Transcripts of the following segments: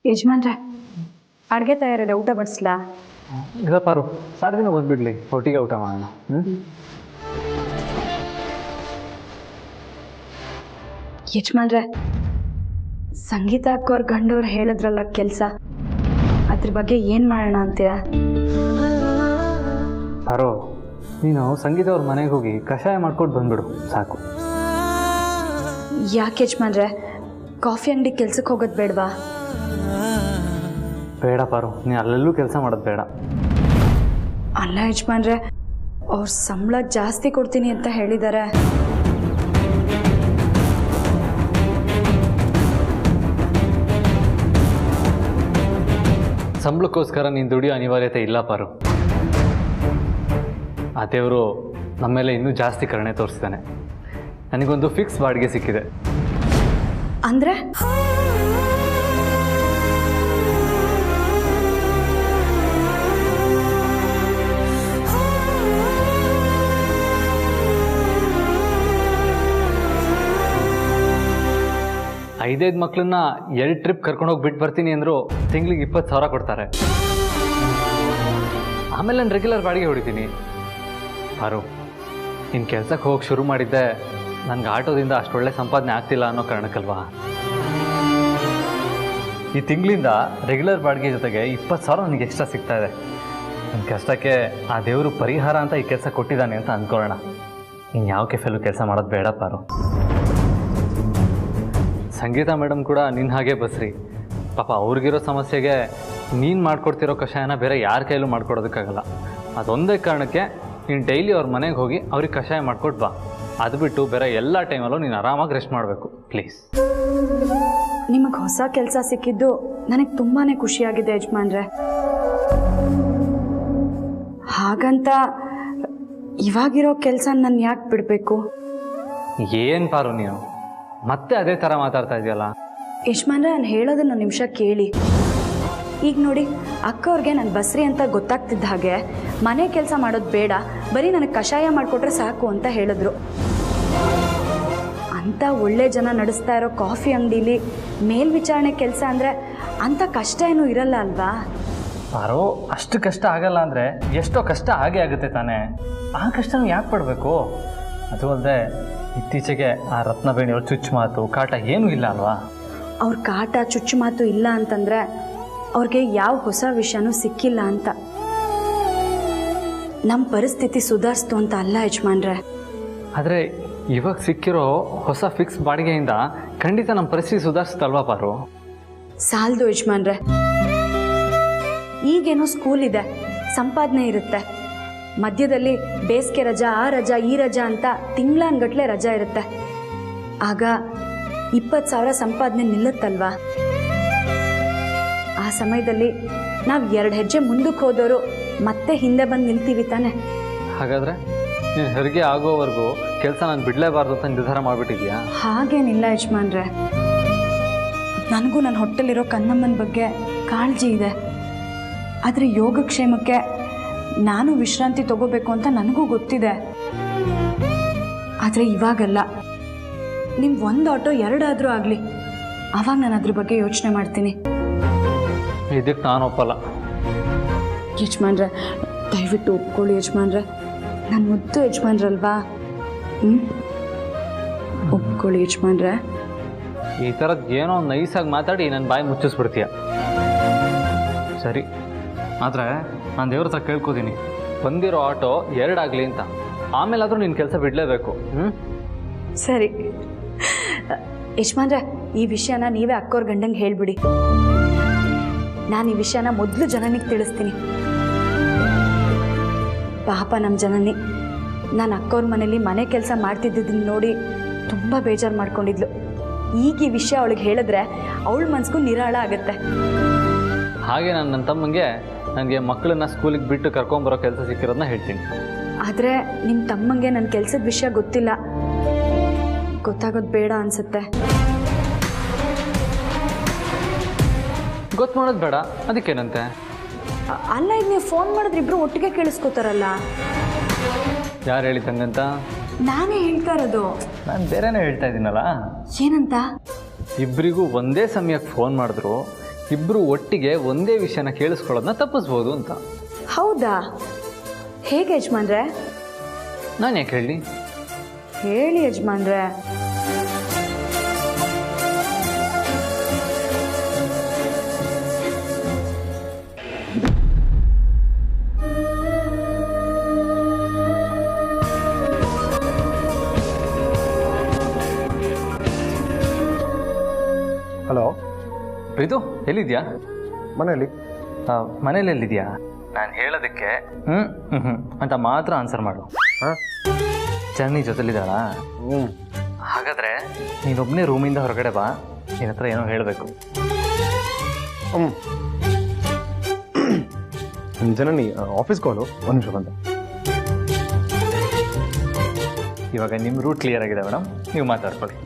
ಯಜಮಾನ್ರೆ, ಅಡುಗೆ ತಯಾರಿದೆ, ಊಟ ಬಡಿಸ್ಲಾ? ಇಲ್ಲ ಪಾರು, ಸಾರು ದಿನ ಬಂದ್ಬಿಡ್ಲಿ, ಒಟ್ಟಿಗೆ ಊಟ ಮಾಡೋಣ. ಯಜಮಾನ್ರೆ, ಸಂಗೀತ ಅಕ್ಕೋರ್ ಗಂಡವ್ರು ಹೇಳಿದ್ರಲ್ಲ ಕೆಲಸ, ಅದ್ರ ಬಗ್ಗೆ ಏನು ಮಾಡೋಣ ಅಂತೀರಾ? ಪಾರು, ನೀನು ಸಂಗೀತ ಅವ್ರ ಮನೆಗೆ ಹೋಗಿ ಕಷಾಯ ಮಾಡ್ಕೊಟ್ಟು ಬಂದ್ಬಿಡು ಸಾಕು. ಯಾಕೆ ಯಜಮಾನ್ರೆ, ಕಾಫಿ ಅಂಗಡಿ ಕೆಲ್ಸಕ್ಕೆ ಹೋಗೋದು ಬೇಡವಾ? ಬೇಡ ಪಾರು, ನೀನು ಅಲ್ಲೆಲ್ಲೂ ಕೆಲಸ ಮಾಡೋದು ಬೇಡ. ಅಲ್ಲ ಯಜಮಾನ್ರೆ, ಅವ್ರ ಸಂಬಳ ಜಾಸ್ತಿ ಕೊಡ್ತೀನಿ ಅಂತ ಹೇಳಿದ್ದಾರೆ. ಸಂಬಳಕ್ಕೋಸ್ಕರ ನೀನು ದುಡಿಯೋ ಅನಿವಾರ್ಯತೆ ಇಲ್ಲ ಪಾರು. ಆ ದೇವರು ನಮ್ಮ ಮೇಲೆ ಇನ್ನೂ ಜಾಸ್ತಿ ಕರುಣೆ ತೋರಿಸ್ತಾನೆ. ನನಗೊಂದು ಫಿಕ್ಸ್ ಬಾಡಿಗೆ ಸಿಕ್ಕಿದೆ. ಅಂದರೆ 5 ಮಕ್ಕಳನ್ನ 2 ಟ್ರಿಪ್ ಕರ್ಕೊಂಡೋಗಿ ಬಿಟ್ಟು ಬರ್ತೀನಿ ಅಂದರು ತಿಂಗಳಿಗೆ 20,000 ಕೊಡ್ತಾರೆ. ಆಮೇಲೆ ನಾನು ರೆಗ್ಯುಲರ್ ಬಾಡಿಗೆ ಹೊಡಿತೀನಿ. ಪಾರು, ಇನ್ನು ಕೆಲಸಕ್ಕೆ ಹೋಗಿ ಶುರು ಮಾಡಿದ್ದೆ ನನಗೆ ಆಟೋದಿಂದ ಅಷ್ಟೊಳ್ಳೆ ಸಂಪಾದನೆ ಆಗ್ತಿಲ್ಲ ಅನ್ನೋ ಕಾರಣಕ್ಕಲ್ವಾ. ಈ ತಿಂಗಳಿಂದ ರೆಗ್ಯುಲರ್ ಬಾಡಿಗೆ ಜೊತೆಗೆ 20,000 ನನಗೆ ಎಕ್ಸ್ಟ್ರಾ ಸಿಗ್ತಾ ಇದೆ. ನನ್ನ ಕಷ್ಟಕ್ಕೆ ಆ ದೇವರು ಪರಿಹಾರ ಅಂತ ಈ ಕೆಲಸ ಕೊಟ್ಟಿದ್ದಾನೆ ಅಂತ ಅಂದ್ಕೊಳ್ಳೋಣ. ಇನ್ನು ಯಾವ ಕೆಫೆಲ್ಲೂ ಕೆಲಸ ಮಾಡೋದು ಬೇಡ ಪಾರು. ಸಂಗೀತ ಮೇಡಮ್ ಕೂಡ ನಿನ್ನ ಹಾಗೆ ಬಸ್ರಿ. ಪಾಪ ಅವ್ರಿಗಿರೋ ಸಮಸ್ಯೆಗೆ ನೀನು ಮಾಡ್ಕೊಡ್ತಿರೋ ಕಷಾಯನ ಬೇರೆ ಯಾರ ಕೈಲೂ ಮಾಡ್ಕೊಡೋದಕ್ಕಾಗಲ್ಲ. ಅದೊಂದೇ ಕಾರಣಕ್ಕೆ ನೀನು ಡೈಲಿ ಅವ್ರ ಮನೆಗೆ ಹೋಗಿ ಅವ್ರಿಗೆ ಕಷಾಯ ಮಾಡ್ಕೊಟ್ಟು ಬಾ. ಅದು ಬಿಟ್ಟು ಬೇರೆ ಎಲ್ಲ ಟೈಮಲ್ಲೂ ನೀನು ಆರಾಮಾಗಿ ರೆಸ್ಟ್ ಮಾಡಬೇಕು ಪ್ಲೀಸ್. ನಿಮಗೆ ಹೊಸ ಕೆಲಸ ಸಿಕ್ಕಿದ್ದು ನನಗೆ ತುಂಬಾ ಖುಷಿಯಾಗಿದೆ ಯಜಮಾನ್ರೆ. ಹಾಗಂತ ಇವಾಗಿರೋ ಕೆಲಸ ನಾನು ಯಾಕೆ ಬಿಡಬೇಕು? ಏನು ಪಾರು, ನೀವು ಮತ್ತೆ ಅದೇ ಥರ ಮಾತಾಡ್ತಾ ಇದೆಯಲ್ಲ. ಯಜಮಾನ್ರೆ, ನಾನು ಹೇಳೋದನ್ನು ನಿಮಿಷ ಕೇಳಿ. ಈಗ ನೋಡಿ, ಅಕ್ಕ ಅವ್ರಿಗೆ ನಾನು ಬಸ್ರಿ ಅಂತ ಗೊತ್ತಾಗ್ತಿದ್ದ ಹಾಗೆ ಮನೆ ಕೆಲಸ ಮಾಡೋದು ಬೇಡ, ಬರೀ ನನಗೆ ಕಷಾಯ ಮಾಡಿಕೊಟ್ರೆ ಸಾಕು ಅಂತ ಹೇಳಿದ್ರು. ಅಂಥ ಒಳ್ಳೆ ಜನ ನಡೆಸ್ತಾ ಇರೋ ಕಾಫಿ ಅಂಗಡೀಲಿ ಮೇಲ್ವಿಚಾರಣೆ ಕೆಲಸ ಅಂದರೆ ಅಂಥ ಕಷ್ಟ ಏನೂ ಇರಲ್ಲ ಅಲ್ವಾ? ಪಾರು, ಅಷ್ಟು ಕಷ್ಟ ಆಗಲ್ಲ ಅಂದರೆ ಎಷ್ಟೋ ಕಷ್ಟ ಹಾಗೆ ಆಗುತ್ತೆ ತಾನೇ. ಆ ಕಷ್ಟನೂ ಯಾಕೆ ಪಡಬೇಕು? ಅದು ಅಲ್ಲದೆ ಇತ್ತೀಚೆಗೆ ಆ ರತ್ನಬೇಣಿಯವ್ರ ಚುಚ್ಚು ಮಾತು ಕಾಟ ಏನೂ ಇಲ್ಲ ಅಲ್ವಾ? ಅವ್ರ ಕಾಟ ಚುಚ್ಚು ಮಾತು ಇಲ್ಲ ಅಂತಂದರೆ ಅವ್ರಿಗೆ ಯಾವ ಹೊಸ ವಿಷಯನೂ ಸಿಕ್ಕಿಲ್ಲ ಅಂತ. ನಮ್ಮ ಪರಿಸ್ಥಿತಿ ಸುಧಾರಿಸ್ತು ಅಂತ ಅಲ್ಲ ಯಜಮಾನ್ರೆ. ಆದರೆ ಇವಾಗ ಸಿಕ್ಕಿರೋ ಹೊಸ ಫಿಕ್ಸ್ ಬಾಡಿಗೆಯಿಂದ ಖಂಡಿತ ನಮ್ಮ ಪರಿಸ್ಥಿತಿ ಸುಧಾರಿಸುತ್ತಲ್ವಾ ಪಾರು? ಸಾಲದು ಯಜಮಾನ್ರೆ. ಈಗೇನೋ ಸ್ಕೂಲ್ ಇದೆ, ಸಂಪಾದನೆ ಇರುತ್ತೆ. ಮಧ್ಯದಲ್ಲಿ ಬೇಸಿಗೆ ರಜಾ, ಆ ರಜಾ, ಈ ರಜಾ ಅಂತ ತಿಂಗಳಾನ್ಗಟ್ಲೆ ರಜಾ ಇರುತ್ತೆ. ಆಗ 20,000 ಸಂಪಾದನೆ ನಿಲ್ಲುತ್ತಲ್ವಾ? ಆ ಸಮಯದಲ್ಲಿ ನಾವು 2 ಹೆಜ್ಜೆ ಮುಂದಕ್ಕೆ ಹೋದವರು ಮತ್ತೆ ಹಿಂದೆ ಬಂದು ನಿಲ್ತೀವಿ ತಾನೆ. ಹಾಗಾದರೆ ನೀನು ಹೆರಿಗೆ ಆಗೋವರೆಗೂ ಕೆಲಸ ನಾನು ಬಿಡಲೇಬಾರ್ದು ಅಂತ ನಿರ್ಧಾರ ಮಾಡಿಬಿಟ್ಟಿದ್ಯಾ? ಹಾಗೇನಿಲ್ಲ ಯಜಮಾನ್ರೆ. ನನಗೂ ನನ್ನ ಹೊಟ್ಟೆಲಿರೋ ಕನ್ನಮ್ಮನ ಬಗ್ಗೆ ಕಾಳಜಿ ಇದೆ. ಆದರೆ ಯೋಗಕ್ಷೇಮಕ್ಕೆ ನಾನು ವಿಶ್ರಾಂತಿ ತಗೋಬೇಕು ಅಂತ ನನಗೂ ಗೊತ್ತಿದೆ. ಆದರೆ ಇವಾಗಲ್ಲ. ನಿಮ್ಮ 1 ಆಟೋ 2 ಆದರೂ ಆಗಲಿ, ಆವಾಗ ನಾನು ಅದ್ರ ಬಗ್ಗೆ ಯೋಚನೆ ಮಾಡ್ತೀನಿ. ಇದಕ್ಕೆ ನಾನು ಒಪ್ಪಲ್ಲ ಯಜಮಾನ್ರೆ, ದಯವಿಟ್ಟು ಒಪ್ಕೊಳ್ಳಿ ಯಜಮಾನ್ರೆ. ನಾನು ಮುದ್ದು ಯಜಮಾನ್ರಲ್ವಾ? ಒಪ್ಕೊಳ್ಳಿ ಯಜಮಾನ್ರೆ. ಈ ಥರದ್ದು ಏನೋ ನೈಸಾಗಿ ಮಾತಾಡಿ ನನ್ನ ಬಾಯಿ ಮುಚ್ಚಿಸ್ಬಿಡ್ತೀಯ. ಸರಿ, ಆದರೆ ನಾನು ದೇವ್ರ ಹತ್ರ ಕೇಳ್ಕೊತೀನಿ, ಬಂದಿರೋ ಆಟೋ 2 ಆಗಲಿ ಅಂತ. ಆಮೇಲಾದರೂ ನಿನ್ನ ಕೆಲಸ ಬಿಡಲೇಬೇಕು. ಸರಿ ಯಜಮಾನ್ರೆ, ಈ ವಿಷಯನ ನೀವೇ ಅಕ್ಕೋರ್ ಗಂಡಂಗೆ ಹೇಳಿಬಿಡಿ. ನಾನು ಈ ವಿಷಯನ ಮೊದಲು ಜನನಿಗೆ ತಿಳಿಸ್ತೀನಿ. ಪಾಪ ನಮ್ಮ ಜನನಿ ನಾನು ಅಕ್ಕೋರ್ ಮನೇಲಿ ಮನೆ ಕೆಲಸ ಮಾಡ್ತಿದ್ದದನ್ನ ನೋಡಿ ತುಂಬ ಬೇಜಾರು ಮಾಡ್ಕೊಂಡಿದ್ಲು. ಈಗ ಈ ವಿಷಯ ಅವಳಿಗೆ ಹೇಳಿದ್ರೆ ಅವಳ ಮನಸ್ಗೂ ನಿರಾಳ ಆಗುತ್ತೆ. ಹಾಗೆ ನಾನು ನನ್ನ ತಮ್ಮಂಗೆ ನನಗೆ ಮಕ್ಕಳನ್ನ ಸ್ಕೂಲಿಗೆ ಬಿಟ್ಟು ಕರ್ಕೊಂಬರೋ ಕೆಲಸ ಸಿಕ್ಕಿರೋದನ್ನ ಹೇಳ್ತೀನಿ. ಆದರೆ ನಿಮ್ಮ ತಮ್ಮಂಗೆ ನನ್ನ ಕೆಲಸದ ವಿಷಯ ಗೊತ್ತಿಲ್ಲ. ಗೊತ್ತಾಗೋದು ಬೇಡ ಅನಿಸುತ್ತೆ. ಗೊತ್ತು ಮಾಡೋದು ಬೇಡ, ಅದಕ್ಕೇನಂತೆ? ಅಲ್ಲ, ಈಗ ನೀವು ಫೋನ್ ಮಾಡಿದ್ರೆ ಇಬ್ಬರು ಒಟ್ಟಿಗೆ ಕೇಳಿಸ್ಕೋತಾರಲ್ಲ. ಯಾರು ಹೇಳಿದಂಗಂತ? ನಾನೇ ಹೇಳ್ತಾ ಇರೋದು. ನಾನು ಬೇರೆನೇ ಹೇಳ್ತಾ ಇದ್ದೀನಲ್ಲ. ಏನಂತ? ಇಬ್ಬರಿಗೂ ಒಂದೇ ಸಮಯಕ್ಕೆ ಫೋನ್ ಮಾಡಿದ್ರು ಇಬ್ಬರು ಒಟ್ಟಿಗೆ ಒಂದೇ ವಿಷಯನ ಕೇಳಿಸ್ಕೊಳ್ಳೋದನ್ನ ತಪ್ಪಿಸ್ಬೋದು ಅಂತ. ಹೌದಾ? ಹೇಗೆ ಯಜಮಾನ್ರೆ? ನಾನು ಯಾಕೆ ಹೇಳಿ? ಹೇಳಿ ಯಜಮಾನ್ರೆ. ಹಲೋ ಪ್ರೀತು, ಎಲ್ಲಿದ್ಯಾ? ಮನೆಯಲ್ಲಿ. ಮನೇಲಿ ಎಲ್ಲಿದ್ಯಾ? ನಾನು ಹೇಳೋದಕ್ಕೆ ಅಂತ ಮಾತ್ರ ಆನ್ಸರ್ ಮಾಡು. ಹಾಂ, ಚನ್ನಿ ಜೊತೆಲಿದ್ದಾಳಾ? ಹಾಗಾದರೆ ನೀನೊಬ್ಬನೇ ರೂಮಿಂದ ಹೊರಗಡೆ ಬಾ, ನಿನ್ನ ಹತ್ರ ಏನೋ ಹೇಳಬೇಕು. ಜನನಿ ಆಫೀಸ್ಗೆ ಹೋಲು, ಒಂದು ನಿಮಿಷ ಬಂದೆ. ಇವಾಗ ನಿಮ್ಮ ರೂಟ್ ಕ್ಲಿಯರ್ ಆಗಿದೆ ಮೇಡಮ್, ನೀವು ಮಾತಾಡ್ಕೊಳ್ಳಿ.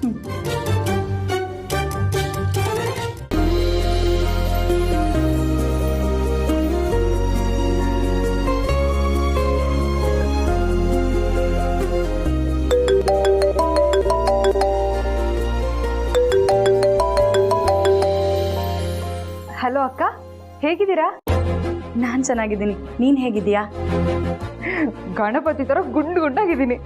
ಹಲೋ ಅಕ್ಕ, ಹೇಗಿದ್ದೀರಾ? ನಾನು ಚೆನ್ನಾಗಿದ್ದೀನಿ, ನೀನು ಹೇಗಿದ್ದೀಯಾ? ಗಣಪತಿ ಥರ ಗುಂಡು ಗುಂಡಾಗಿದ್ದೀನಿ.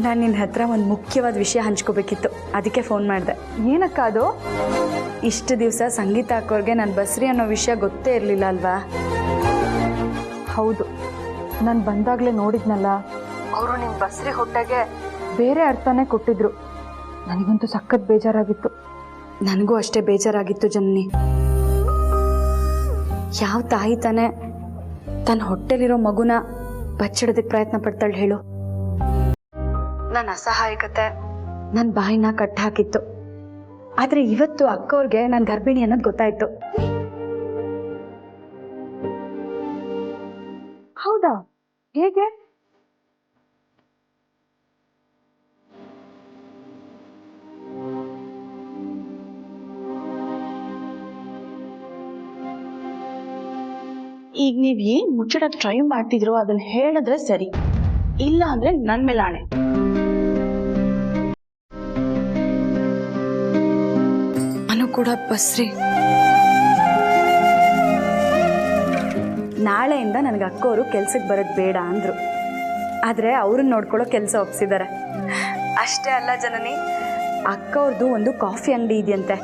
ನಾನು ನಿನ್ನ ಹತ್ರ ಒಂದು ಮುಖ್ಯವಾದ ವಿಷಯ ಹಂಚ್ಕೋಬೇಕಿತ್ತು, ಅದಕ್ಕೆ ಫೋನ್ ಮಾಡಿದೆ. ಏನಕ್ಕ ಅದು? ಇಷ್ಟು ದಿವಸ ಸಂಗೀತ ಅಕ್ಕೋರ್ಗೆ ನಾನು ಬಸ್ರಿ ಅನ್ನೋ ವಿಷಯ ಗೊತ್ತೇ ಇರಲಿಲ್ಲ ಅಲ್ವಾ? ಹೌದು, ನಾನು ಬಂದಾಗಲೇ ನೋಡಿದ್ನಲ್ಲ, ಅವರು ನಿಮ್ಮ ಬಸ್ರಿ ಹೊಟ್ಟೆಗೆ ಬೇರೆ ಅರ್ಥನೇ ಕೊಟ್ಟಿದ್ರು. ನನಗಂತೂ ಸಖತ್ ಬೇಜಾರಾಗಿತ್ತು. ನನಗೂ ಅಷ್ಟೇ ಬೇಜಾರಾಗಿತ್ತು ಜನನಿ. ಯಾವ ತಾಯಿ ತಾನೇ ತನ್ನ ಹೊಟ್ಟೆಲಿರೋ ಮಗುನ ಬಚ್ಚಿಡೋದಕ್ಕೆ ಪ್ರಯತ್ನ ಪಡ್ತಾಳೆ ಹೇಳು? ನನ್ನ ಅಸಹಾಯಕತೆ ನನ್ನ ಬಾಯಿನ ಕಟ್ಟಿ ಹಾಕಿತ್ತು. ಆದರೆ ಇವತ್ತು ಅಕ್ಕವ್ರಿಗೆ ನಾನು ಗರ್ಭಿಣಿ ಅನ್ನೋದು ಗೊತ್ತಾಯ್ತು. ಹೌದಾ? ಹೇಗೆ? ಈಗ ನೀವ್ ಏನ್ ಮುಚ್ಚಿಡಕ್ ಟ್ರೈ ಮಾಡ್ತಿದ್ರು ಅದನ್ನ ಹೇಳಿದ್ರೆ ಸರಿ, ಇಲ್ಲ ಅಂದ್ರೆ ನನ್ ಮೇಲೆ ಆಣೆ. ನಾನು ಕೂಡ ಬಸ್ರಿ. ನಾಳೆಯಿಂದ ನನಗೆ ಅಕ್ಕೋರು ಕೆಲ್ಸಕ್ಕೆ ಬರೋದು ಬೇಡ ಅಂದ್ರು. ಆದರೆ ಅವ್ರನ್ನ ನೋಡ್ಕೊಳ್ಳೋ ಕೆಲಸ ಒಪ್ಸಿದ್ದಾರೆ. ಅಷ್ಟೇ ಅಲ್ಲ ಜನನಿ, ಅಕ್ಕವ್ರದ್ದು ಒಂದು ಕಾಫಿ ಅಂಗಡಿ ಇದೆಯಂತೆ,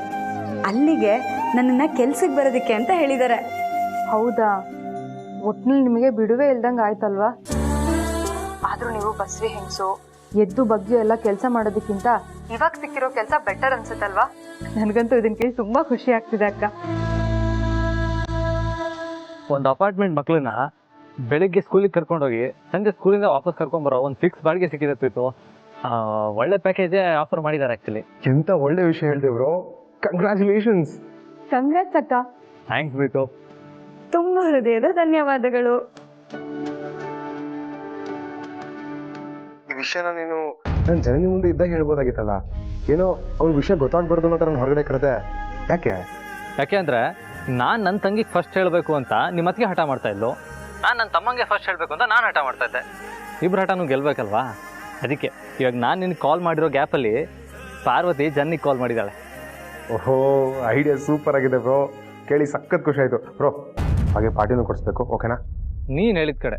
ಅಲ್ಲಿಗೆ ನನ್ನನ್ನು ಕೆಲ್ಸಕ್ಕೆ ಬರೋದಕ್ಕೆ ಅಂತ ಹೇಳಿದ್ದಾರೆ. ಹೌದಾ? ಒಟ್ನಲ್ಲಿ ನಿಮಗೆ ಬಿಡುವೆ ಇಲ್ದಂಗೆ ಆಯ್ತಲ್ವಾ? ಆದರೂ ನೀವು ಬಸ್ರಿ ಹೆಂಗಸು, ಎದ್ದು ಬಗ್ಗೆ ಎಲ್ಲ ಕೆಲಸ ಮಾಡೋದಕ್ಕಿಂತ ಇವಾಗ ಸಿಕ್ಕಿರೋ ಕೆಲಸ ಬೆಟರ್ ಅನ್ಸುತ್ತಲ್ವಾ? ನನಗಂತೂ ಇದನ್ನ ಕೇಳಿ ತುಂಬ ಖುಷಿ ಆಗ್ತಿದೆ ಅಕ್ಕ. ಒಂದು ಅಪಾರ್ಟ್ಮೆಂಟ್ ಮಕ್ಕಳನ್ನ ಬೆಳಿಗ್ಗೆ ಸ್ಕೂಲಿಗೆ ಕರ್ಕೊಂಡೋಗಿ ಸಂಜೆ ಸ್ಕೂಲಿಂದ ವಾಪಸ್ ಕರ್ಕೊಂಬರೋ ಒಂದು ಫಿಕ್ಸ್ ಬಾಡಿಗೆ ಸಿಕ್ಕಿತ್ತು. ಒಳ್ಳೆ ಪ್ಯಾಕೇಜೇ ಆಫರ್ ಮಾಡಿದ್ದಾರೆ ಆ್ಯಕ್ಚುಲಿ. ಎಂಥ ಒಳ್ಳೆ ವಿಷಯ ಹೇಳಿದೆವ್ರು, ಕಂಗ್ರ್ಯಾಚುಲೇಷನ್ಸ್. ಕಂಗ್ರಾಟ್ಸ್ ಅಕ್ಕ. ಥ್ಯಾಂಕ್ಸ್ ಬಿಟ್ಟು. ತುಂಬ ಹೃದಯದ ಧನ್ಯವಾದಗಳು. ಈ ವಿಷಯನ ನೀನು ನನ್ನ ಜನನಿ ಮುಂದೆ ಇದ್ದಾಗ ಹೇಳ್ಬೋದಾಗಿತ್ತಲ್ಲ. ಏನೋ ಅವ್ರ ವಿಷಯ ಗೊತ್ತಾಗ್ಬಾರ್ದು ಅಂತ ನಾನು ಹೊರಗಡೆ ಕರೆದೆ. ಯಾಕೆ ಅಂದರೆ ನಾನು ನನ್ನ ತಂಗಿಗೆ ಫಸ್ಟ್ ಹೇಳಬೇಕು ಅಂತ ನಿಮ್ಮ ಅತ್ತಿಗೆ ಹಠ ಮಾಡ್ತಾ ಇದ್ಲು, ನಾನು ನನ್ನ ತಮ್ಮಂಗೆ ಫಸ್ಟ್ ಹೇಳಬೇಕು ಅಂತ ನಾನು ಹಠ ಮಾಡ್ತಾ ಇದ್ದೆ. ಇಬ್ಬರು ಹಠನೂ ಗೆಲ್ಬೇಕಲ್ವಾ? ಅದಕ್ಕೆ ಇವಾಗ ನಾನು ನಿನಗೆ ಕಾಲ್ ಮಾಡಿರೋ ಗ್ಯಾಪಲ್ಲಿ ಪಾರ್ವತಿ ಜನ್ನಿಗೆ ಕಾಲ್ ಮಾಡಿದ್ದಾಳೆ. ಓಹೋ, ಐಡಿಯಾ ಸೂಪರ್ ಆಗಿದೆ ಬ್ರೋ, ಕೇಳಿ ಸಖತ್ ಖುಷಿ ಆಯಿತು ಬ್ರೋ. ಹಾಗೆ ಪಾರ್ಟಿನೂ ಕೊಡಿಸ್ಬೇಕು, ಓಕೆನಾ? ನೀನು ಹೇಳಿದ ಕಡೆ.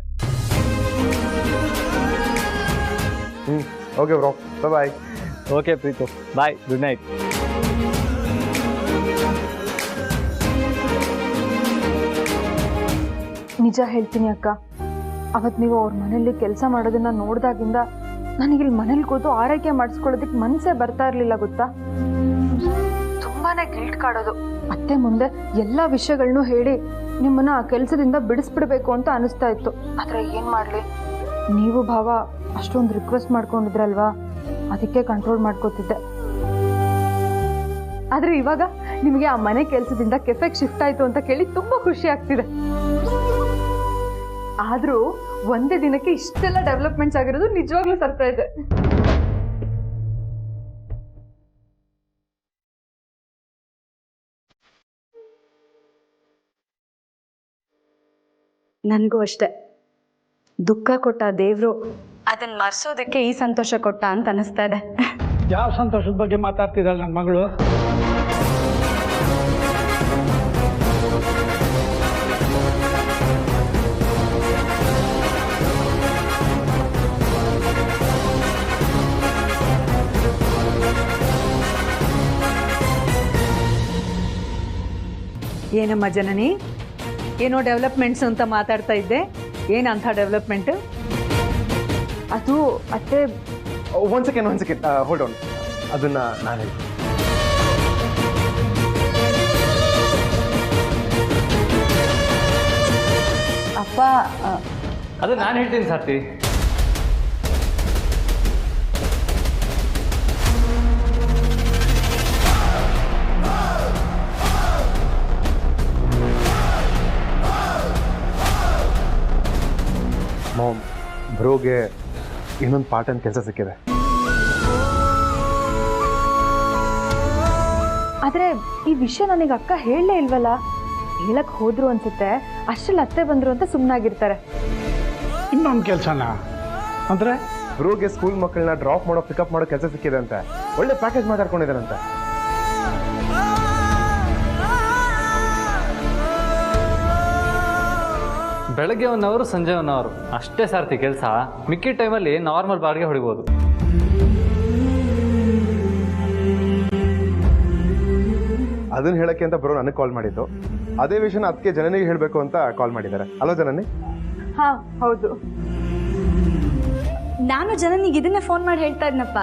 ಓಕೆ ಬ್ರೋ, ಬಾಯ್. ಓಕೆ ಪ್ರೀತು, ಬಾಯ್, ಗುಡ್ ನೈಟ್. ನಿಜ ಹೇಳ್ತೀನಿ ಅಕ್ಕ, ಅವತ್ತು ನೀವು ಅವ್ರ ಮನೇಲಿ ಕೆಲಸ ಮಾಡೋದನ್ನ ನೋಡಿದಾಗಿಂದ ನನಗಿಲ್ಲಿ ಮನೇಲಿ ಕೂತು ಆರೈಕೆ ಮಾಡಿಸ್ಕೊಳ್ಳೋದಕ್ಕೆ ಮನಸ್ಸೇ ಬರ್ತಾ ಇರಲಿಲ್ಲ ಗೊತ್ತಾ? ತುಂಬಾನೇ ಗಿಲ್ಟ್ ಕಾಡೋದು. ಮತ್ತೆ ಮುಂದೆ ಎಲ್ಲ ವಿಷಯಗಳನ್ನೂ ಹೇಳಿ ನಿಮ್ಮನ್ನ ಆ ಕೆಲಸದಿಂದ ಬಿಡಿಸ್ಬಿಡ್ಬೇಕು ಅಂತ ಅನಿಸ್ತಾ ಇತ್ತು. ಆದ್ರೆ ಏನ್ ಮಾಡ್ಲಿ, ನೀವು ಭಾವ ಅಷ್ಟೊಂದು ರಿಕ್ವೆಸ್ಟ್ ಮಾಡ್ಕೊಂಡಿದ್ರಲ್ವಾ, ಅದಕ್ಕೆ ಕಂಟ್ರೋಲ್ ಮಾಡ್ಕೋತಿದ್ದೆ. ಆದ್ರೆ ಇವಾಗ ನಿಮಗೆ ಆ ಮನೆ ಕೆಲಸದಿಂದ ಕೆಫೆಗೆ ಶಿಫ್ಟ್ ಆಯ್ತು ಅಂತ ಕೇಳಿ ತುಂಬಾ ಖುಷಿ ಆಗ್ತಿದೆ. ಆದ್ರೂ ಒಂದೇ ದಿನಕ್ಕೆ ಇಷ್ಟೆಲ್ಲ ಡೆವಲಪ್ಮೆಂಟ್ಸ್ ಆಗಿರೋದು ನಿಜವಾಗ್ಲೂ ಸರ್ಪ್ರೈಸ್. ನನಗೂ ಅಷ್ಟೆ, ದುಃಖ ಕೊಟ್ಟ ದೇವರು ಅದನ್ನ ಮರ್ಸೋದಕ್ಕೆ ಈ ಸಂತೋಷ ಕೊಟ್ಟ ಅಂತ ಅನಿಸ್ತಾ ಇದೆ. ಯಾವ ಸಂತೋಷದ ಬಗ್ಗೆ ಮಾತಾಡ್ತಿದ್ದಾಳೆ ನನ್ನ ಮಗಳು? ಏನಮ್ಮ ಜನನಿ, ಏನೋ ಡೆವಲಪ್ಮೆಂಟ್ಸ್ ಅಂತ ಮಾತಾಡ್ತಾ ಇದ್ದೆ, ಏನಂಥ ಡೆವಲಪ್ಮೆಂಟ್? ಅದು ಅತ್ತೆ, ಒಂದ್ ಸೆಕೆಂಡ್ ಹೋಲ್ಡ್ ಆನ್, ಅದನ್ನ ನಾನು ಹೇಳ್ತೀನಿ. ಅಪ್ಪ ಅದು ನಾನು ಹೇಳ್ತೀನಿ ಸಾರ್ಥಿ. ಮಾಮ್, ಬ್ರೋಗೆ ಇನ್ನೊಂದು ಪಾರ್ಟ್ ಟೈಮ್ ಕೆಲಸ ಸಿಕ್ಕಿದೆ. ಆದ್ರೆ ಈ ವಿಷಯ ನನಗೆ ಅಕ್ಕ ಹೇಳಲೇ ಇಲ್ವಲ್ಲ. ಹೇಳಕ್ ಹೋದ್ರು ಅನ್ಸುತ್ತೆ, ಅಷ್ಟರಲ್ಲಿ ಅತ್ತೆ ಬಂದ್ರು ಅಂತ ಸುಮ್ಮನಾಗಿರ್ತಾರೆ. ಇನ್ನೊಂದು ಕೆಲಸನ ಅಂದರೆ ಬ್ರೋಗೆ ಸ್ಕೂಲ್ ಮಕ್ಕಳನ್ನ ಡ್ರಾಪ್ ಮಾಡೋ ಪಿಕಪ್ ಮಾಡೋ ಕೆಲಸ ಸಿಕ್ಕಿದೆ ಅಂತೆ. ಒಳ್ಳೆ ಪ್ಯಾಕೇಜ್ ಮಾತಾಡ್ಕೊಂಡಿದ್ದಾರಂತೆ. ಬೆಳಗ್ಗೆ 1 ಅವರ್, ಸಂಜೆ 1 ಅವರ್ ಅಷ್ಟೇ ಸಾರ್ಥಿ ಕೆಲಸ. ಮಿಕ್ಕಿದ ಟೈಮಲ್ಲಿ ನಾರ್ಮಲ್ ಬಾಡಿಗೆ ಹೊಡಿಬೋದು. ಅದನ್ನ ಹೇಳಕ್ಕೆ ಅಂತ ಬ್ರೋ ನನಗೆ ಕಾಲ್ ಮಾಡಿದ್ದು. ಅದೇ ವಿಷಯನ ಅದಕ್ಕೆ ಜನನಿಗೆ ಹೇಳಬೇಕು ಅಂತ ಕಾಲ್ ಮಾಡಿದ್ದಾರೆ. ಅಲೋ ಜನನಿ. ಹಾ ಹೌದು, ನಾನು ಜನನಿಗೆ ಇದನ್ನೇ ಫೋನ್ ಮಾಡಿ ಹೇಳ್ತಾ ಇದ್ನಪ್ಪ.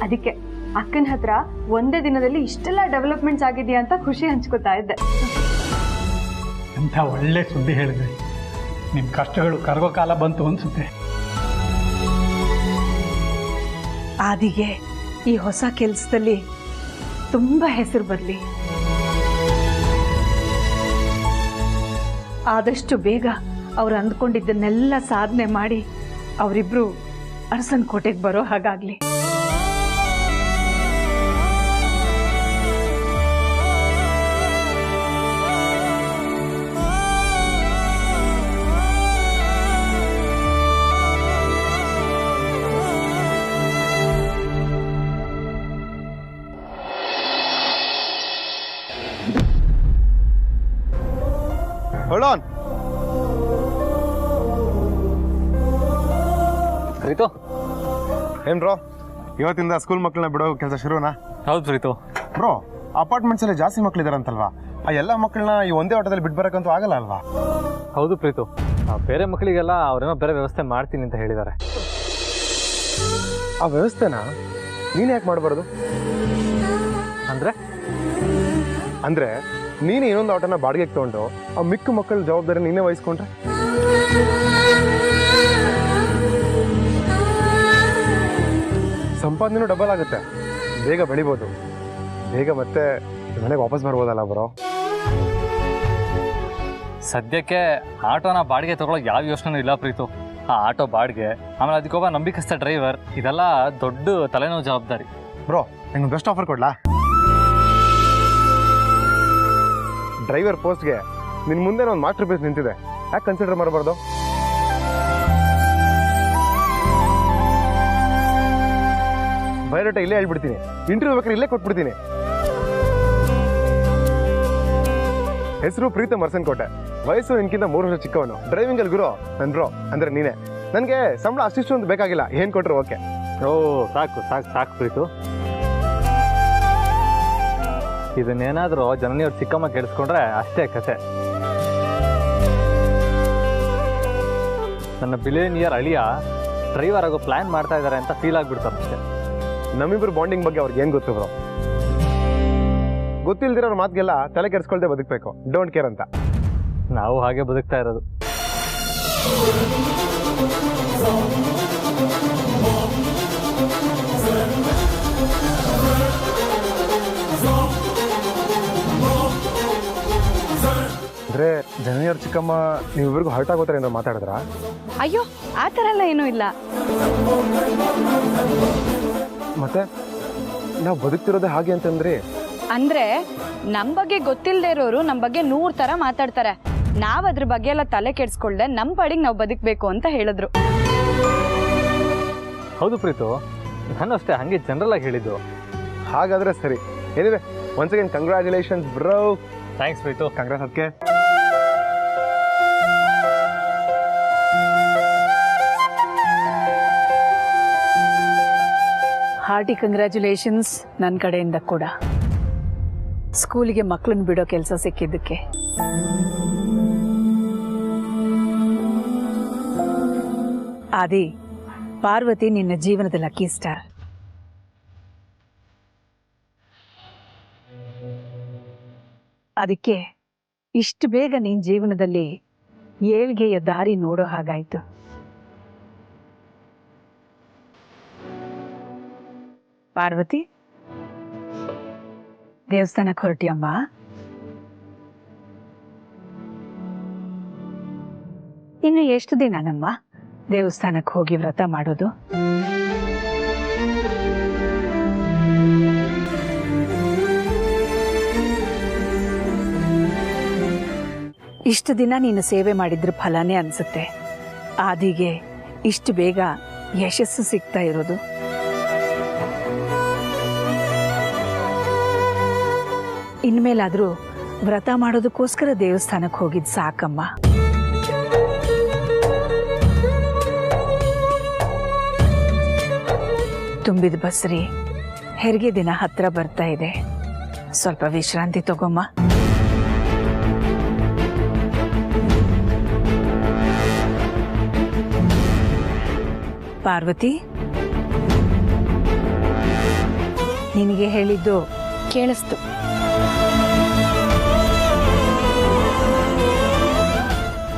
ಅದಕ್ಕೆ ಅಕ್ಕನ ಹತ್ರ ಒಂದೇ ದಿನದಲ್ಲಿ ಇಷ್ಟೆಲ್ಲ ಡೆವಲಪ್ಮೆಂಟ್ಸ್ ಆಗಿದೆಯಾ ಅಂತ ಖುಷಿ ಹಂಚ್ಕೋತಾ ಇದ್ದೆ. ಎಂಥ ಒಳ್ಳೆ ಸುದ್ದಿ ಹೇಳಿದ್ರಿ. ನಿಮ್ಮ ಕಷ್ಟಗಳು ಕರಗೋ ಕಾಲ ಬಂತು ಅನಿಸುತ್ತೆ. ಆದಿಗೆ ಈ ಹೊಸ ಕೆಲಸದಲ್ಲಿ ತುಂಬ ಹೆಸರು ಬರಲಿ. ಆದಷ್ಟು ಬೇಗ ಅವ್ರು ಅಂದ್ಕೊಂಡಿದ್ದನ್ನೆಲ್ಲ ಸಾಧನೆ ಮಾಡಿ ಅವರಿಬ್ರು ಅರಸನ್ ಕೋಟೆಗೆ ಬರೋ ಹಾಗಾಗ್ಲಿ. Hold on. ಪ್ರೀತು, ಏನ್ ಬ್ರೋ, ಇವತ್ತಿಂದ ಸ್ಕೂಲ್ ಮಕ್ಕಳನ್ನ ಬಿಡೋ ಕೆಲಸ ಶುರುನಾ? ಹೌದು ಪ್ರೀತು. ಬ್ರೋ, ಅಪಾರ್ಟ್ಮೆಂಟ್ಸ್ ಅಲ್ಲಿ ಜಾಸ್ತಿ ಮಕ್ಕಳಿದಾರಂತಲ್ವಾ? ಆ ಎಲ್ಲ ಮಕ್ಕಳನ್ನ ಈ ಒಂದೇ ಆಟೋದಲ್ಲಿ ಬಿಟ್ಟು ಬರಕ್ಕಂತೂ ಆಗಲ್ಲ ಅಲ್ವಾ? ಹೌದು ಪ್ರೀತು, ಬೇರೆ ಮಕ್ಕಳಿಗೆಲ್ಲ ಅವ್ರೇನೋ ಬೇರೆ ವ್ಯವಸ್ಥೆ ಮಾಡ್ತೀನಿ ಅಂತ ಹೇಳಿದ್ದಾರೆ. ಆ ವ್ಯವಸ್ಥೆನ ನೀನು ಯಾಕೆ ಮಾಡಬಾರ್ದು? ಅಂದ್ರೆ ನೀನು ಇನ್ನೊಂದು ಆಟೋನ ಬಾಡಿಗೆಗೆ ತಗೊಂಡು ಆ ಮಿಕ್ಕ ಮಕ್ಕಳ ಜವಾಬ್ದಾರಿ ನೀನೇ ವಹಿಸ್ಕೊಂಡ್ರೆ ಸಂಪಾದನೆನೂ ಡಬಲ್ ಆಗುತ್ತೆ, ಬೇಗ ಬೆಳಿಬೋದು, ಬೇಗ ಮತ್ತೆ ಮನೆಗೆ ವಾಪಸ್ ಬರ್ಬೋದಲ್ಲ ಬ್ರೋ? ಸದ್ಯಕ್ಕೆ ಆಟೋನ ಬಾಡಿಗೆ ತಗೊಳಕ್ ಯಾವ ಯೋಚನೆ ಇಲ್ಲ ಪ್ರೀತು. ಆ ಆಟೋ ಬಾಡಿಗೆ, ಆಮೇಲೆ ಅದಕ್ಕೊಬ್ಬ ನಂಬಿಕಸ್ಥ ಡ್ರೈವರ್, ಇದೆಲ್ಲ ದೊಡ್ಡ ತಲೆನೋವು ಜವಾಬ್ದಾರಿ. ಬ್ರೋ, ನಿಂಗೆ ಬೆಸ್ಟ್ ಆಫರ್ ಕೊಡ್ಲಾ? ಡ್ರೈವರ್ ಪೋಸ್ಟ್ಗೆ ನಿನ್ನ ಮುಂದೆ ಒಂದು ಮಾಸ್ಟರ್ ಪೀಸ್ ನಿಂತಿದೆ, ಯಾಕೆ ಕನ್ಸಿಡರ್ ಮಾಡಬಾರ್ದು? ಬಯೋಡೇಟಾ ಇಲ್ಲೇ ಹೇಳ್ಬಿಡ್ತೀನಿ, ಇಂಟರ್ವ್ಯೂ ಬೇಕಾದ್ರೆ ಇಲ್ಲೇ ಕೊಟ್ಬಿಡ್ತೀನಿ. ಹೆಸರು ಪ್ರೀತಮ್ ಅರಸನ್ ಕೋಟೆ, ವಯಸ್ಸು ನಿನ್ಕಿಂತ 3 ವರ್ಷ ಚಿಕ್ಕವನು, ಡ್ರೈವಿಂಗ್ ಅಲ್ಲಿ ಗುರು ನನ್ ಬ್ರೋ ಅಂದ್ರೆ ನೀನೆ. ನನಗೆ ಸಂಬಳ ಅಷ್ಟಿಷ್ಟೊಂದು ಬೇಕಾಗಿಲ್ಲ, ಏನ್ ಕೊಟ್ರು ಓಕೆ. ಓ ಸಾಕು ಸಾಕು ಸಾಕು ಪ್ರೀತು. ಇದನ್ನೇನಾದರೂ ಜನನಿಯವ್ರು ಚಿಕ್ಕಮ್ಮ ಕೇಳಿಸ್ಕೊಂಡ್ರೆ ಅಷ್ಟೇ ಕತೆ. ನನ್ನ ಬಿಲಿಯನಿಯರ್ ಅಳಿಯ ಡ್ರೈವರ್ ಆಗೋ ಪ್ಲಾನ್ ಮಾಡ್ತಾ ಇದ್ದಾರೆ ಅಂತ ಫೀಲ್ ಆಗ್ಬಿಡ್ತಾರೆ ಅಷ್ಟೇ. ನಮ್ಮಿಬ್ರು ಬಾಂಡಿಂಗ್ ಬಗ್ಗೆ ಅವ್ರಿಗೆ ಏನ್ ಗೊತ್ತು ಬ್ರೋ? ಗೊತ್ತಿಲ್ದಿರೋರ ಮಾತಿಗೆಲ್ಲ ತಲೆ ಕೆಡಿಸ್ಕೊಳ್ದೆ ಬದುಕಬೇಕು, ಡೋಂಟ್ ಕೇರ್ ಅಂತ. ನಾವು ಹಾಗೆ ಬದುಕ್ತಾ ಇರೋದು. ಅಂದ್ರೆ ಜನನಿಯವ್ರ ಚಿಕ್ಕಮ್ಮ ನೀವಿಬ್ರಿಗೂ ಹರ್ಟ್ ಆಗೋತಾರೆ ಏನೋ ಮಾತಾಡಿದ್ರ? ಅಯ್ಯೋ, ಆ ಥರ ಎಲ್ಲ ಏನೂ ಇಲ್ಲ. ಮತ್ತೆ ನಾವು ಬದುಕ್ತಿರೋದೇ ಹಾಗೆ ಅಂತಂದ್ರಿ? ಅಂದ್ರೆ ನಮ್ಮ ಬಗ್ಗೆ ಗೊತ್ತಿಲ್ಲದೆ ಇರೋರು ನಮ್ಮ ಬಗ್ಗೆ 100 ಥರ ಮಾತಾಡ್ತಾರೆ. ನಾವು ಅದ್ರ ಬಗ್ಗೆ ಎಲ್ಲ ತಲೆ ಕೆಡಿಸ್ಕೊಳ್ದೆ ನಮ್ಮ ಪಾಡಿಗೆ ನಾವು ಬದುಕಬೇಕು ಅಂತ ಹೇಳಿದ್ರು. ಹೌದು ಪ್ರೀತು, ನಾನು ಅಷ್ಟೇ ಹಾಗೆ ಜನರಲ್ ಆಗಿ ಹೇಳಿದ್ದು. ಹಾಗಾದ್ರೆ ಸರಿ. ಏನಿದೆ, once again congratulations bro. Thanks Preethu. Congrats ಅದಕ್ಕೆ. ಹಾರ್ಟಿ ಕಂಗ್ರ್ಯಾಚುಲೇಷನ್ಸ್ ನನ್ನ ಕಡೆಯಿಂದ ಕೂಡ. ಸ್ಕೂಲಿಗೆ ಮಕ್ಕಳನ್ನ ಬಿಡೋ ಕೆಲಸ ಸಿಕ್ಕಿದ್ದಕ್ಕೆ. ಆದಿ, ಪಾರ್ವತಿ ನಿನ್ನ ಜೀವನದ ಲಕ್ಕಿ ಸ್ಟಾರ್. ಅದಕ್ಕೆ ಇಷ್ಟು ಬೇಗ ನಿನ್ನ ಜೀವನದಲ್ಲಿ ಏಳ್ಗೆಯ ದಾರಿ ನೋಡೋ ಹಾಗಾಯ್ತು. ಪಾರ್ವತಿ, ದೇವಸ್ಥಾನಕ್ಕೆ ಹೊರಟಿಯಮ್ಮ? ಇನ್ನು ಎಷ್ಟು ದಿನ ನಮ್ಮ ದೇವಸ್ಥಾನಕ್ಕೆ ಹೋಗಿ ವ್ರತ ಮಾಡೋದು? ಇಷ್ಟು ದಿನ ನೀನು ಸೇವೆ ಮಾಡಿದ್ರ ಫಲನೇ ಅನ್ಸುತ್ತೆ ಆದಿಗೆ ಇಷ್ಟು ಬೇಗ ಯಶಸ್ಸು ಸಿಗ್ತಾ ಇರೋದು. ಇನ್ಮೇಲಾದ್ರೂ ವ್ರತ ಮಾಡೋದಕ್ಕೋಸ್ಕರ ದೇವಸ್ಥಾನಕ್ಕೆ ಹೋಗಿದ್ ಸಾಕಮ್ಮ. ತುಂಬಿದ ಬಸ್ರಿ, ಹೆರಿಗೆ ದಿನ ಹತ್ರ ಬರ್ತಾ ಇದೆ. ಸ್ವಲ್ಪ ವಿಶ್ರಾಂತಿ ತಗೊಮ್ಮ. ಪಾರ್ವತಿ, ನಿನಗೆ ಹೇಳಿದ್ದು ಕೇಳಿಸ್ತು.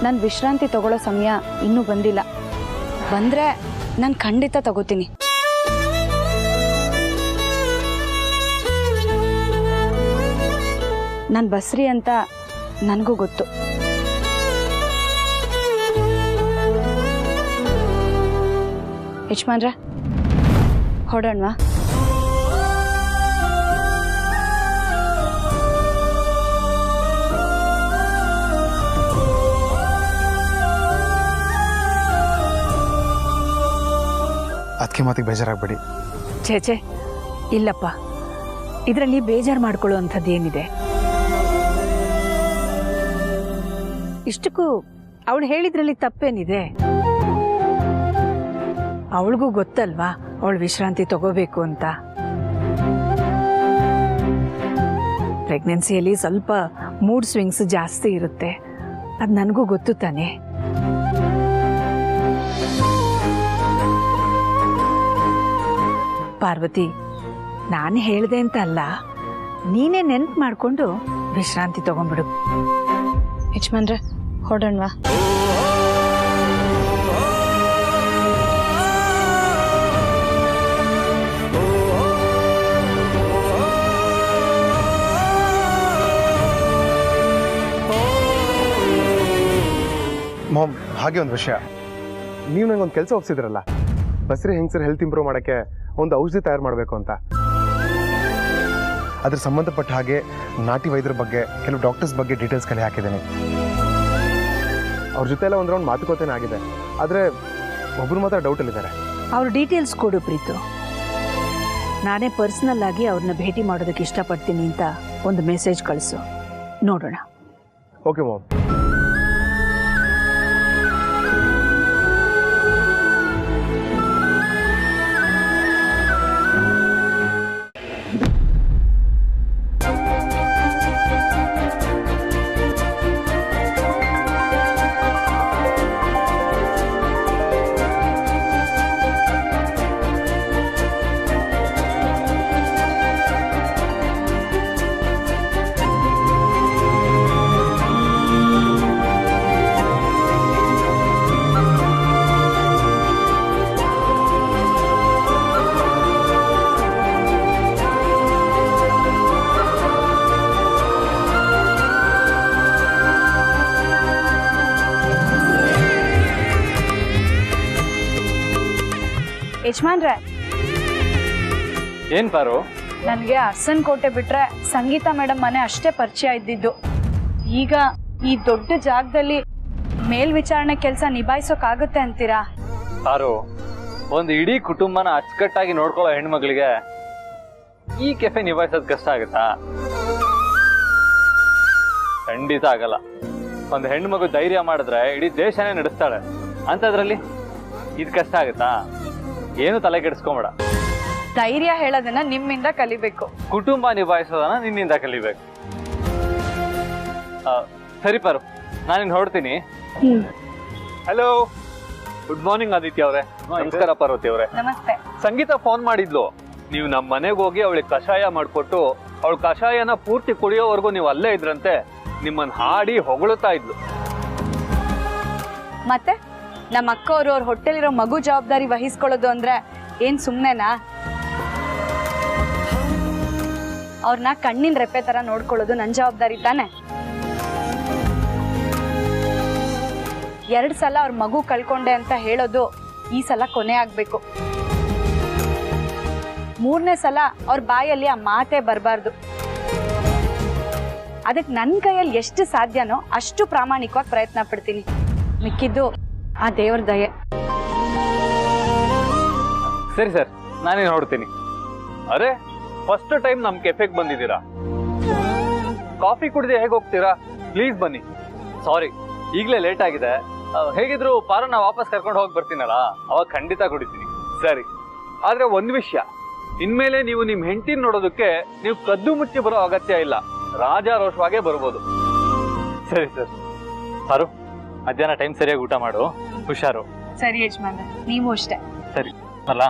ನಾನು ವಿಶ್ರಾಂತಿ ತಗೊಳ್ಳೋ ಸಮಯ ಇನ್ನೂ ಬಂದಿಲ್ಲ. ಬಂದ್ರೆ ನಾನು ಖಂಡಿತ ತಗೋತೀನಿ. ನಾನು ಬಸ್ರಿ ಅಂತ ನನಗೂ ಗೊತ್ತು. ಯಜಮಾನ್ರ, ಹೊಡೋಣವಾ? ಅದಕ್ಕೆ ಮಾತಿಗೆ ಬೇಜಾರಾಗಬೇಡಿ. ಛೇ ಇಲ್ಲಪ್ಪ, ಇದರಲ್ಲಿ ಬೇಜಾರು ಮಾಡ್ಕೊಳ್ಳೋ ಅಂಥದ್ದು ಏನಿದೆ? ಇಷ್ಟಕ್ಕೂ ಅವಳು ಹೇಳಿದ್ರಲ್ಲಿ ತಪ್ಪೇನಿದೆ? ಅವಳಿಗೂ ಗೊತ್ತಲ್ವಾ ಅವಳು ವಿಶ್ರಾಂತಿ ತಗೋಬೇಕು ಅಂತ. ಪ್ರೆಗ್ನೆನ್ಸಿಯಲ್ಲಿ ಸ್ವಲ್ಪ ಮೂಡ್ ಸ್ವಿಂಗ್ಸ್ ಜಾಸ್ತಿ ಇರುತ್ತೆ, ಅದು ನನಗೂ ಗೊತ್ತು ತಾನೆ. ಪಾರ್ವತಿ, ನಾನು ಹೇಳಿದೆ ಅಂತ ಅಲ್ಲ, ನೀನೇ ನೆನ್ಪು ಮಾಡಿಕೊಂಡು ವಿಶ್ರಾಂತಿ ತಗೊಂಡ್ಬಿಡು. ಯಜಮಾನ್ರೆ, ಹೊಡೋಣವಾ? ಮಾಮ್, ಹಾಗೆ ಒಂದು ವಿಷಯ, ನೀವು ನಂಗೊಂದು ಕೆಲಸ ಒಪ್ಸಿದ್ರಲ್ಲ, ಬಸ್ರಿ ಹೆಂಗಸರು ಹೆಲ್ತ್ ಇಂಪ್ರೂವ್ ಮಾಡೋಕ್ಕೆ ಒಂದು ಔಷಧಿ ತಯಾರು ಮಾಡಬೇಕು ಅಂತ. ಅದ್ರ ಸಂಬಂಧಪಟ್ಟ ಹಾಗೆ ನಾಟಿ ವೈದ್ಯರ ಬಗ್ಗೆ, ಕೆಲವು ಡಾಕ್ಟರ್ಸ್ ಬಗ್ಗೆ ಡೀಟೇಲ್ಸ್ ಕಲೆ ಹಾಕಿದ್ದೇನೆ. ಅವ್ರ ಜೊತೆ ಎಲ್ಲ ಒಂದು ರೌಂಡ್ ಮಾತುಕತೆನೇ ಆಗಿದೆ. ಆದರೆ ಒಬ್ಬರು ಮಾತ್ರ ಡೌಟಲ್ಲಿದ್ದಾರೆ. ಅವ್ರ ಡೀಟೇಲ್ಸ್ ಕೊಡು ಪ್ರೀತು. ನಾನೇ ಪರ್ಸನಲ್ ಆಗಿ ಅವ್ರನ್ನ ಭೇಟಿ ಮಾಡೋದಕ್ಕೆ ಇಷ್ಟಪಡ್ತೀನಿ ಅಂತ ಒಂದು ಮೆಸೇಜ್ ಕಳಿಸು, ನೋಡೋಣ. Okay ma'am. ಯಜಮಾನ್ರೆ, ಏನ್ ಪಾರು? ನನಗೆ ಅರ್ಸನ್ ಕೋಟೆ ಬಿಟ್ರೆ ಸಂಗೀತಾ ಮೇಡಮ್ ಮನೆ ಅಷ್ಟೇ ಪರಿಚಯ ಇದ್ದಿದ್ದು. ಈಗ ಈ ದೊಡ್ಡ ಜಾಗದಲ್ಲಿ ಮೇಲ್ವಿಚಾರಣೆ ಕೆಲಸ ನಿಭಾಯಿಸೋಕ್ಕಾಗುತ್ತೆ ಅಂತೀರಾ? ಸಾರು, ಒಂದು ಇಡೀ ಕುಟುಂಬನ ಅಚ್ಚುಕಟ್ಟಾಗಿ ನೋಡ್ಕೊಳ್ಳೋ ಹೆಣ್ಮಕ್ಳಿಗೆ ಈ ಕೆಫೆ ನಿಭಾಯಿಸೋದು ಕಷ್ಟ ಆಗುತ್ತಾ? ಖಂಡಿತ ಆಗಲ್ಲ. ಒಂದು ಹೆಣ್ಮಗು ಧೈರ್ಯ ಮಾಡಿದ್ರೆ ಇಡೀ ದೇಶನೇ ನಡೆಸ್ತಾಳೆ. ಅಂಥದ್ರಲ್ಲಿ ಇದು ಕಷ್ಟ ಆಗುತ್ತಾ? ಏನು ತಲೆ ಕೆಡಿಸ್ಕೊಂಬೇಡ. ಧೈರ್ಯ ಹೇಳೋದನ್ನ ನಿಮ್ಮಿಂದ ಕಲಿಬೇಕು, ಕುಟುಂಬ ನಿಭಾಯಿಸೋದನ್ನ ನಿನ್ನಿಂದ ಕಲಿಬೇಕು. ಸರಿ ಪಾರು, ನಾನಿನ್ ಹೊರಡ್ತೀನಿ. ಹಲೋ, ಗುಡ್ ಮಾರ್ನಿಂಗ್ ಆದಿತ್ಯ ಅವರೇ. ನಮಸ್ಕಾರ ಪಾರ್ವತಿ ಅವರೇ. ನಮಸ್ತೆ. ಸಂಗೀತ ಫೋನ್ ಮಾಡಿದ್ಲು. ನೀವು ನಮ್ಮ ಮನೆಗೆ ಹೋಗಿ ಅವಳಿಗೆ ಕಷಾಯ ಮಾಡಿಕೊಟ್ಟು ಅವಳ ಕಷಾಯನ ಪೂರ್ತಿ ಕುಡಿಯೋವರೆಗೂ ನೀವು ಅಲ್ಲೇ ಇದ್ರಂತೆ. ನಿಮ್ಮನ್ನ ಹಾಡಿ ಹೊಗಳುತ್ತಾ ಇದ್ಲು. ಮತ್ತೆ ನಮ್ಮ ಅಕ್ಕ ಅವರು ಅವ್ರ ಹೊಟ್ಟೆಲಿರೋ ಮಗು ಜವಾಬ್ದಾರಿ ವಹಿಸ್ಕೊಳ್ಳೋದು ಅಂದ್ರೆ ಏನ್ ಸುಮ್ನೆನಾ? ಅವ್ರನ್ನ ಕಣ್ಣಿನ ರೆಪ್ಪೆ ತರ ನೋಡ್ಕೊಳ್ಳೋದು ನನ್ ಜವಾಬ್ದಾರಿ ತಾನೆ. 2 ಸಲ ಅವ್ರ ಮಗು ಕಳ್ಕೊಂಡೆ ಅಂತ ಹೇಳೋದು ಈ ಸಲ ಕೊನೆ ಆಗ್ಬೇಕು. 3ನೇ ಸಲ ಅವ್ರ ಬಾಯಲ್ಲಿ ಆ ಮಾತೇ ಬರಬಾರ್ದು. ಅದಕ್ಕೆ ನನ್ನ ಕೈಯಲ್ಲಿ ಎಷ್ಟು ಸಾಧ್ಯನೋ ಅಷ್ಟು ಪ್ರಾಮಾಣಿಕವಾಗಿ ಪ್ರಯತ್ನ ಪಡ್ತೀನಿ. ಮಿಕ್ಕಿದ್ದು ಆ ದೇವ್ರ ದಯೆ. ಸರಿ ಸರ್, ನಾನೇನು ಹೊರಡ್ತೀನಿ. ಅರೆ, ಫಸ್ಟ್ ಟೈಮ್ ನಮ್ ಕೆಫೆಗೆ ಬಂದಿದ್ದೀರಾ. ಕಾಫಿ ಕುಡಿದು ಹೇಗೆ ಹೋಗ್ತೀರಾ? ಪ್ಲೀಸ್ ಬನ್ನಿ. ಸಾರಿ, ಈಗಲೇ ಲೇಟ್ ಆಗಿದೆ. ಹೇಗಿದ್ರು ಪಾರನ್ನ ವಾಪಸ್ ಕರ್ಕೊಂಡು ಹೋಗಿ ಬರ್ತೀನಲ್ಲ, ಅವಾಗ ಖಂಡಿತ ಕುಡಿತೀನಿ. ಸರಿ, ಆದ್ರೆ ಒಂದ್ ವಿಷಯ, ಇನ್ಮೇಲೆ ನೀವು ನಿಮ್ ಹೆಂಡತಿನ ನೋಡೋದಕ್ಕೆ ನೀವು ಕದ್ದು ಮುಚ್ಚಿ ಬರೋ ಅಗತ್ಯ ಇಲ್ಲ. ರಾಜಾರೋಷವಾಗೇ ಬರ್ಬೋದು. ಸರಿ ಸರ್. ಪಾರು, ಮಧ್ಯಾಹ್ನ ಟೈಮ್ ಸರಿಯಾಗಿ ಊಟ ಮಾಡು. ಹುಷಾರು. ಸರಿ ಯಜಮಾನ, ನೀವು ಅಷ್ಟೇ. ಸರಿ, ಅಲ್ಲ